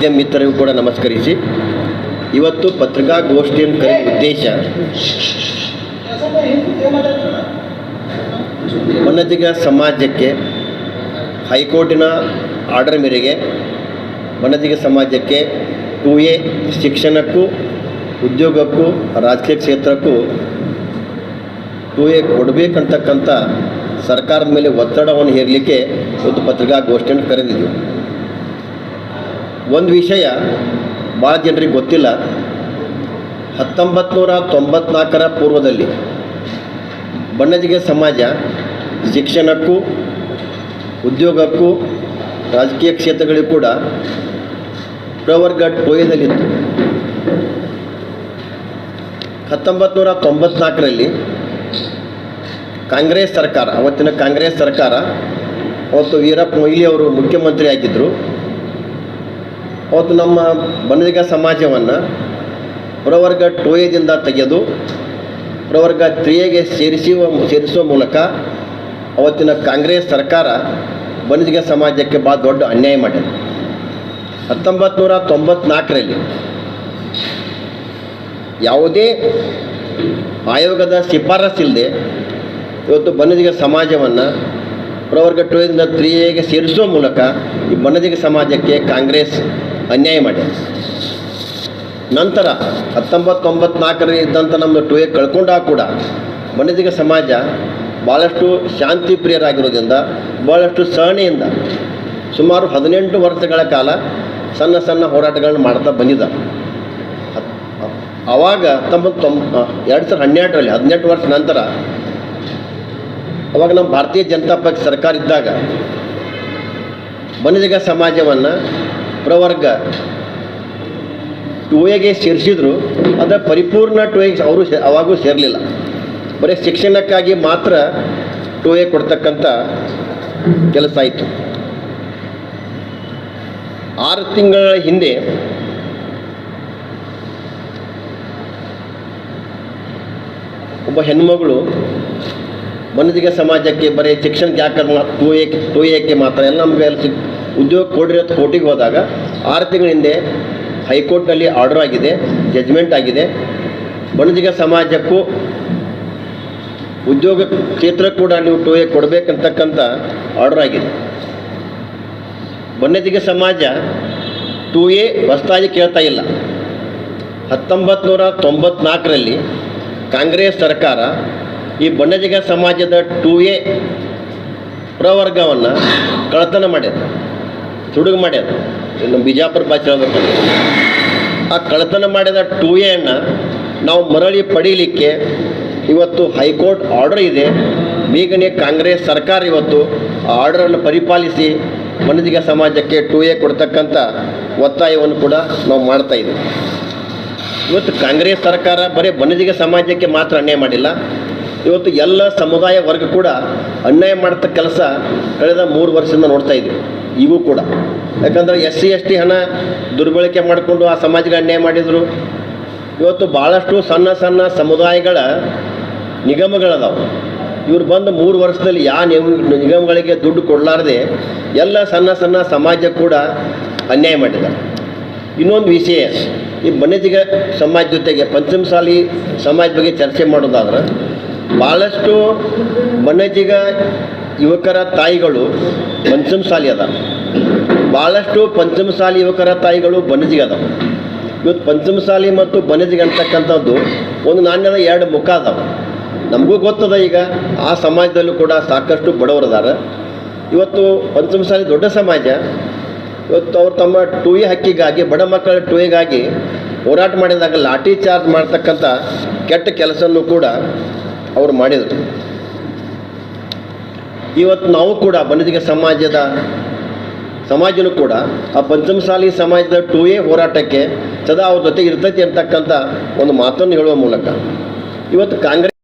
ಮಾಧ್ಯಮ ಮಿತ್ರರಿಗೂ ಕೂಡ ನಮಸ್ಕರಿಸಿ, ಇವತ್ತು ಪತ್ರಿಕಾಗೋಷ್ಠಿಯನ್ನು ಕರೆಯುವ ಉದ್ದೇಶ ಬನ್ನಜಿಗ ಸಮಾಜಕ್ಕೆ ಹೈಕೋರ್ಟಿನ ಆರ್ಡರ್ ಮೇರೆಗೆ ಬನ್ನಜಿಗ ಸಮಾಜಕ್ಕೆ 2A ಶಿಕ್ಷಣಕ್ಕೂ ಉದ್ಯೋಗಕ್ಕೂ ರಾಜಕೀಯ ಕ್ಷೇತ್ರಕ್ಕೂ 2A ಕೊಡಬೇಕಂತಕ್ಕಂಥ ಸರ್ಕಾರದ ಮೇಲೆ ಒತ್ತಡವನ್ನು ಹೇರಲಿಕ್ಕೆ ಇವತ್ತು ಪತ್ರಿಕಾಗೋಷ್ಠಿಯನ್ನು ಕರೆದಿದ್ವಿ. ಒಂದು ವಿಷಯ ಭಾಳ ಜನರಿಗೆ ಗೊತ್ತಿಲ್ಲ. 1994ರ ಪೂರ್ವದಲ್ಲಿ ಬನ್ನಜಿಗ ಸಮಾಜ ಶಿಕ್ಷಣಕ್ಕೂ ಉದ್ಯೋಗಕ್ಕೂ ರಾಜಕೀಯ ಕ್ಷೇತ್ರಗಳಿಗೂ ಕೂಡ ಪ್ರವರ್ಗ 2Aದಲ್ಲಿತ್ತು. 1994ರಲ್ಲಿ ಕಾಂಗ್ರೆಸ್ ಸರ್ಕಾರ, ಅವತ್ತಿನ ಕಾಂಗ್ರೆಸ್ ಸರ್ಕಾರ, ಅವತ್ತು ವೀರಪ್ಪ ಮೊಯ್ಲಿ ಅವರು ಮುಖ್ಯಮಂತ್ರಿ ಆಗಿದ್ದರು. ಅವತ್ತು ನಮ್ಮ ಬನ್ನಜಿಗ ಸಮಾಜವನ್ನು ಪ್ರವರ್ಗ 2Aದಿಂದ ತೆಗೆದು ಪ್ರವರ್ಗ 3Aಗೆ ಸೇರಿಸುವ ಮೂಲಕ ಅವತ್ತಿನ ಕಾಂಗ್ರೆಸ್ ಸರ್ಕಾರ ಬನ್ನಜಿಗ ಸಮಾಜಕ್ಕೆ ಭಾಳ ದೊಡ್ಡ ಅನ್ಯಾಯ ಮಾಡಿದೆ. 1994ರಲ್ಲಿ ಯಾವುದೇ ಆಯೋಗದ ಶಿಫಾರಸ್ಸಿಲ್ಲದೆ ಇವತ್ತು ಬನ್ನಜಿಗ ಸಮಾಜವನ್ನು ಪ್ರವರ್ಗ 2Aದಿಂದ 3Aಗೆ ಸೇರಿಸುವ ಮೂಲಕ ಈ ಬನ್ನಜಿಗ ಸಮಾಜಕ್ಕೆ ಕಾಂಗ್ರೆಸ್ ಅನ್ಯಾಯ ಮಾಡಿದೆ. ನಂತರ 1994ರಲ್ಲಿ ಇದ್ದಂಥ ನಮ್ಮ 2A ಕಳ್ಕೊಂಡಾಗ ಕೂಡ ಬನ್ನಜಿಗ ಸಮಾಜ ಭಾಳಷ್ಟು ಶಾಂತಿ ಪ್ರಿಯರಾಗಿರೋದ್ರಿಂದ, ಭಾಳಷ್ಟು ಸಹನೆಯಿಂದ ಸುಮಾರು 18 ವರ್ಷಗಳ ಕಾಲ ಸಣ್ಣ ಸಣ್ಣ ಹೋರಾಟಗಳನ್ನು ಮಾಡ್ತಾ ಬಂದಿದ್ದಾರೆ. ಆವಾಗ 2012ರಲ್ಲಿ 18 ವರ್ಷ ನಂತರ ಅವಾಗ ನಮ್ಮ ಭಾರತೀಯ ಜನತಾ ಪಕ್ಷ ಸರ್ಕಾರ ಇದ್ದಾಗ ಬನ್ನಜಿಗ ಸಮಾಜವನ್ನು ಪ್ರವರ್ಗ 2Aಗೆ ಸೇರಿಸಿದ್ರು. ಅದರ ಪರಿಪೂರ್ಣ 2Aಗೆ ಅವರು ಅವಾಗೂ ಸೇರಲಿಲ್ಲ. ಬರೀ ಶಿಕ್ಷಣಕ್ಕಾಗಿ ಮಾತ್ರ 2A ಕೊಡ್ತಕ್ಕಂಥ ಕೆಲಸ ಆಯಿತು. 6 ತಿಂಗಳ ಹಿಂದೆ ಒಬ್ಬ ಹೆಣ್ಮಗಳು ಬನ್ನಜಿಗ ಸಮಾಜಕ್ಕೆ ಬರೀ ಶಿಕ್ಷಣಕ್ಕೆ ಯಾಕೆ 2Aಕ್ಕೆ ಮಾತ್ರ ಎಲ್ಲ ನಮಗೆ ಉದ್ಯೋಗ ಕೊಡ್ರಿ ಅಂತ ಕೋರ್ಟಿಗೆ ಹೋದಾಗ 6 ತಿಂಗಳ ಹಿಂದೆ ಹೈಕೋರ್ಟ್ನಲ್ಲಿ ಆರ್ಡರ್ ಆಗಿದೆ, ಜಜ್ಮೆಂಟ್ ಆಗಿದೆ. ಬನ್ನಜಿಗ ಸಮಾಜಕ್ಕೂ ಉದ್ಯೋಗ ಕ್ಷೇತ್ರ ಕೂಡ ನೀವು 2A ಕೊಡಬೇಕಂತಕ್ಕಂಥ ಆರ್ಡರ್ ಆಗಿದೆ. ಬನ್ನಜಿಗ ಸಮಾಜ 2A ಹೊಸದಾಗಿ ಕೇಳ್ತಾ ಇಲ್ಲ. 1994ರಲ್ಲಿ ಕಾಂಗ್ರೆಸ್ ಸರ್ಕಾರ ಈ ಬನ್ನಜಿಗ ಸಮಾಜದ 2A ಪ್ರವರ್ಗವನ್ನು ಕಳ್ಳತನ ಮಾಡ್ಯದ, ಸುಡುಗು ಮಾಡ್ಯದ. ಇನ್ನು ಬಿಜಾಪುರ ಭಾಷೆ ಹೇಳ್ಬೇಕಂದ್ರೆ ಆ ಕಳ್ಳತನ ಮಾಡಿದ 2Aಯನ್ನು ನಾವು ಮರಳಿ ಪಡೀಲಿಕ್ಕೆ ಇವತ್ತು ಹೈಕೋರ್ಟ್ ಆರ್ಡರ್ ಇದೆ. ಬೇಗನೆ ಕಾಂಗ್ರೆಸ್ ಸರ್ಕಾರ ಇವತ್ತು ಆ ಆರ್ಡರನ್ನು ಪರಿಪಾಲಿಸಿ ಬನ್ನಜಿಗ ಸಮಾಜಕ್ಕೆ 2A ಕೊಡ್ತಕ್ಕಂಥ ಒತ್ತಾಯವನ್ನು ಕೂಡ ನಾವು ಮಾಡ್ತಾ ಇದ್ದೀವಿ. ಇವತ್ತು ಕಾಂಗ್ರೆಸ್ ಸರ್ಕಾರ ಬರೀ ಬನ್ನಜಿಗ ಸಮಾಜಕ್ಕೆ ಮಾತ್ರ ಅನ್ಯಾಯ ಮಾಡಿಲ್ಲ, ಇವತ್ತು ಎಲ್ಲ ಸಮುದಾಯ ವರ್ಗ ಕೂಡ ಅನ್ಯಾಯ ಮಾಡ್ತ ಕೆಲಸ ಕಳೆದ 3 ವರ್ಷದಿಂದ ನೋಡ್ತಾ ಇದ್ದೀವಿ. ಇವು ಕೂಡ ಯಾಕಂದರೆ SC ST ಹಣ ದುರ್ಬಳಕೆ ಮಾಡಿಕೊಂಡು ಆ ಸಮಾಜಕ್ಕೆ ಅನ್ಯಾಯ ಮಾಡಿದರು. ಇವತ್ತು ಭಾಳಷ್ಟು ಸಣ್ಣ ಸಣ್ಣ ಸಮುದಾಯಗಳ ನಿಗಮಗಳದಾವೆ. ಇವ್ರು ಬಂದು 3 ವರ್ಷದಲ್ಲಿ ಯಾವ ನಿಗಮಗಳಿಗೆ ದುಡ್ಡು ಕೊಡಲಾರದೆ ಎಲ್ಲ ಸಣ್ಣ ಸಣ್ಣ ಸಮಾಜ ಕೂಡ ಅನ್ಯಾಯ ಮಾಡಿದ್ದಾರೆ. ಇನ್ನೊಂದು ವಿಷಯ, ಈ ಬನ್ನಜಿಗ ಸಮಾಜ ಜೊತೆಗೆ ಪಂಚಮಸಾಲಿ ಸಮಾಜ ಬಗ್ಗೆ ಚರ್ಚೆ ಮಾಡೋದಾದ್ರೆ ಭಾಳಷ್ಟು ಬನ್ನಜಿಗ ಯುವಕರ ತಾಯಿಗಳು ಪಂಚಮಸಾಲಿ ಅದ, ಭಾಳಷ್ಟು ಪಂಚಮಸಾಲಿ ಯುವಕರ ತಾಯಿಗಳು ಬನ್ನಜಿಗ ಅದಾವೆ. ಇವತ್ತು ಪಂಚಮಸಾಲಿ ಮತ್ತು ಬನ್ನಜಿಗ ಅಂತಕ್ಕಂಥದ್ದು ಒಂದು ನಾಣ್ಯದ 2 ಮುಖ ಅದಾವೆ. ನಮಗೂ ಗೊತ್ತದ, ಈಗ ಆ ಸಮಾಜದಲ್ಲೂ ಕೂಡ ಸಾಕಷ್ಟು ಬಡವರದಾರ. ಇವತ್ತು ಪಂಚಮಸಾಲಿ ದೊಡ್ಡ ಸಮಾಜ, ಇವತ್ತು ಅವ್ರು ತಮ್ಮ 2A ಹಕ್ಕಿಗಾಗಿ, ಬಡ ಮಕ್ಕಳ 2Aಗಾಗಿ ಹೋರಾಟ ಮಾಡಿದಾಗ ಲಾಠಿ ಚಾರ್ಜ್ ಮಾಡ್ತಕ್ಕಂಥ ಕೆಟ್ಟ ಕೆಲಸವನ್ನು ಕೂಡ ಅವರು ಮಾಡಿದರು. ಇವತ್ತು ನಾವು ಕೂಡ ಬನ್ನಜಿಗ ಸಮಾಜನೂ ಕೂಡ ಆ ಪಂಚಮಸಾಲಿ ಸಮಾಜದ 2A ಹೋರಾಟಕ್ಕೆ ಸದಾ ಅವ್ರ ಜೊತೆ ಇರ್ತೈತಿ ಅಂತಕ್ಕಂಥ ಒಂದು ಮಾತನ್ನು ಹೇಳುವ ಮೂಲಕ ಇವತ್ತು ಕಾಂಗ್ರೆಸ್